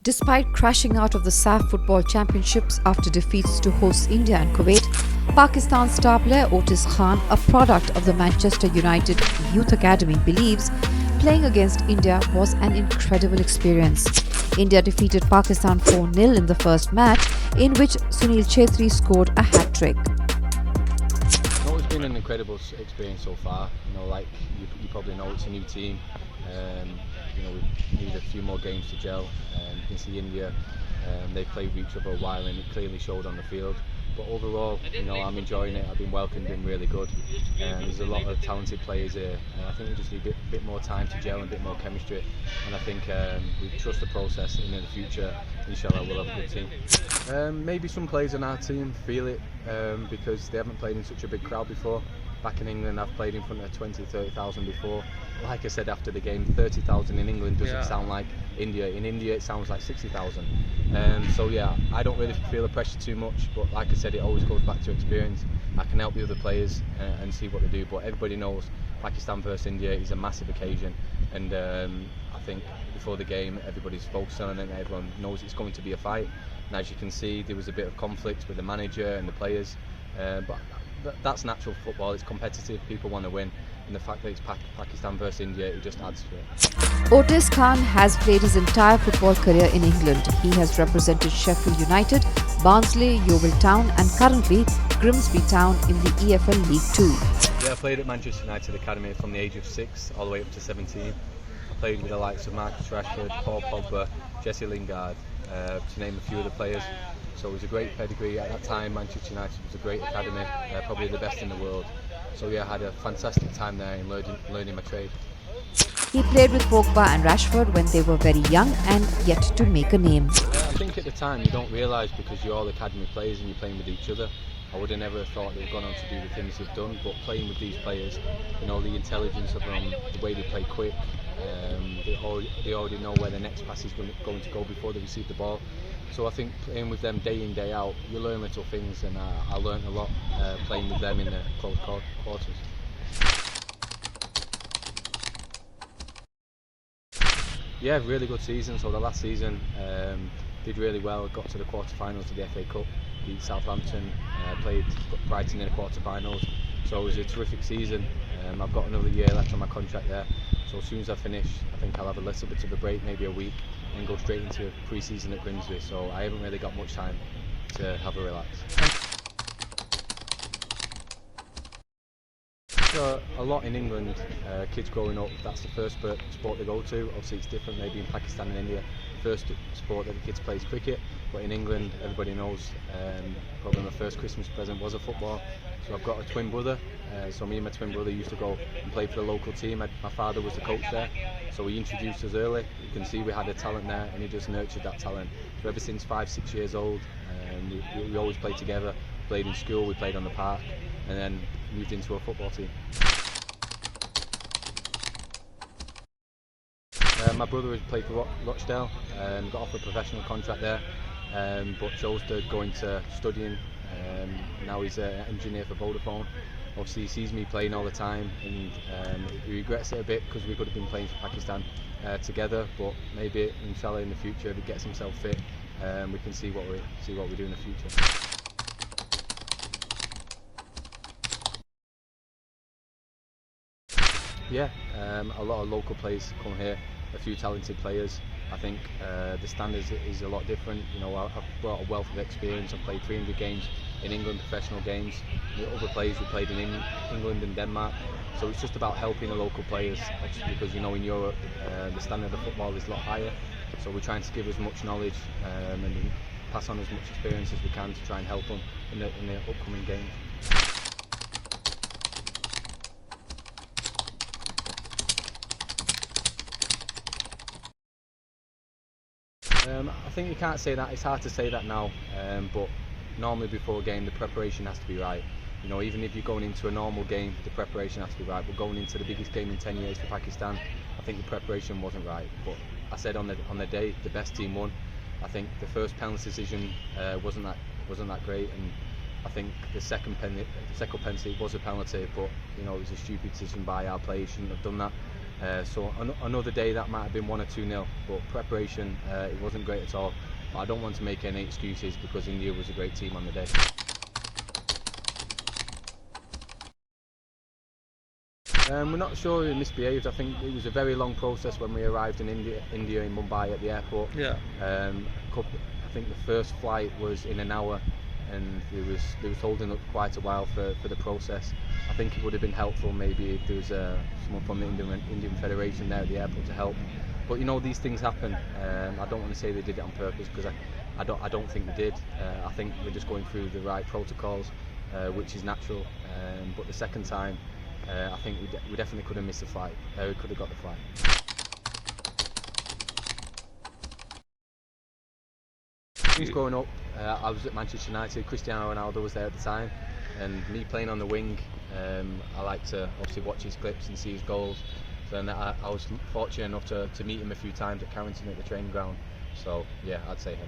Despite crashing out of the SAF Football Championships after defeats to hosts India and Kuwait, Pakistan star player Otis Khan, a product of the Manchester United Youth Academy, believes playing against India was an incredible experience. India defeated Pakistan 4-0 in the first match, in which Sunil Chhetri scored a hat-trick. No, it's been an incredible experience so far. Like you probably know, it's a new team. We need a few more games to gel. You can see India, they've played with each other a while, and it clearly showed on the field. But overall, I'm enjoying it. I've been welcomed in really good. There's a lot of talented players here. I think we just need a bit more time to gel and a bit more chemistry. And I think we trust the process, and in the future, inshallah, we'll have a good team. Maybe some players on our team feel it because they haven't played in such a big crowd before. Back in England, I've played in front of 20,000-30,000 before. Like I said after the game, 30,000 in England doesn't sound like India. In India, it sounds like 60,000. So yeah, I don't really feel the pressure too much. But like I said, it always goes back to experience. I can help the other players and see what they do. But everybody knows Pakistan versus India is a massive occasion, and I think before the game, everybody's focused on it, and everyone knows it's going to be a fight. And as you can see, there was a bit of conflict with the manager and the players, but that's natural football. It's competitive, people want to win, and the fact that it's Pakistan versus India, it just adds to it. Otis Khan has played his entire football career in England. He has represented Sheffield United, Barnsley, Yeovil Town and currently Grimsby Town in the EFL League 2. Yeah, I played at Manchester United Academy from the age of 6 all the way up to 17. I played with the likes of Rashford, Pogba, Jesse Lingard, to name a few of the players. So it was a great pedigree. At that time, Manchester United was a great academy, probably the best in the world. So yeah, I had a fantastic time there in learning my trade. He played with Pogba and Rashford when they were very young and yet to make a name. I think at the time you don't realise, because you're all academy players and you're playing with each other. I would have never thought they've gone on to do the things they've done, but playing with these players, the intelligence of them, the way they play quick, they already know where the next pass is going to go before they receive the ball. So I think playing with them day in, day out, you learn little things, and I learned a lot playing with them in the close quarters. Yeah, really good season. So the last season did really well, got to the quarter-finals of the FA Cup, beat Southampton, played Brighton in the quarter-finals. So it was a terrific season. I've got another year left on my contract there. So as soon as I finish, I think I'll have a little bit of a break, maybe a week, and go straight into pre-season at Grimsby. So I haven't really got much time to have a relax. So a lot in England, kids growing up, that's the first sport they go to. Obviously it's different maybe in Pakistan and India. The first sport that the kids play is cricket, but in England everybody knows probably my first Christmas present was a football. So I've got a twin brother, so me and my twin brother used to go and play for the local team. My father was the coach there, so he introduced us early. You can see we had a talent there, and he just nurtured that talent. So ever since 5-6 years old, we always played together, played in school, we played on the park, and then moved into a football team. My brother has played for Rochdale, got off a professional contract there, but chose to go into studying. Now he's an engineer for Vodafone. Obviously he sees me playing all the time, and he regrets it a bit because we could have been playing for Pakistan together, but maybe inshallah in the future, if he gets himself fit, we can see what we do in the future. Yeah, a lot of local players come here, a few talented players. I think the standards is a lot different. I've brought a wealth of experience. I've played 300 games in England, professional games. The other players we played in England and Denmark. So it's just about helping the local players, because in Europe the standard of football is a lot higher. So we're trying to give as much knowledge and pass on as much experience as we can to try and help them in the upcoming games. I think you can't say that, it's hard to say that now, but normally before a game the preparation has to be right. Even if you're going into a normal game, the preparation has to be right, but going into the biggest game in 10 years for Pakistan, I think the preparation wasn't right. But I said on the day, the best team won. I think the first penalty decision wasn't that great, and I think the second penalty was a penalty, but it was a stupid decision by our players, shouldn't have done that. So another day that might have been 1 or 2-0, but preparation it wasn't great at all. But I don't want to make any excuses because India was a great team on the day. We're not sure who misbehaved. I think it was a very long process when we arrived in India in Mumbai at the airport. Yeah. I think the first flight was in an hour, and they was holding up quite a while for the process. I think it would have been helpful maybe if there was someone from the Indian Federation there at the airport to help. But you know, these things happen. I don't want to say they did it on purpose because I don't think they did. I think we're just going through the right protocols, which is natural. But the second time, I think we definitely could have missed the flight. We could have got the flight. Since growing up, I was at Manchester United. Cristiano Ronaldo was there at the time, and me playing on the wing, I like to obviously watch his clips and see his goals. So then I was fortunate enough to meet him a few times at Carrington at the training ground. So yeah, I'd say him.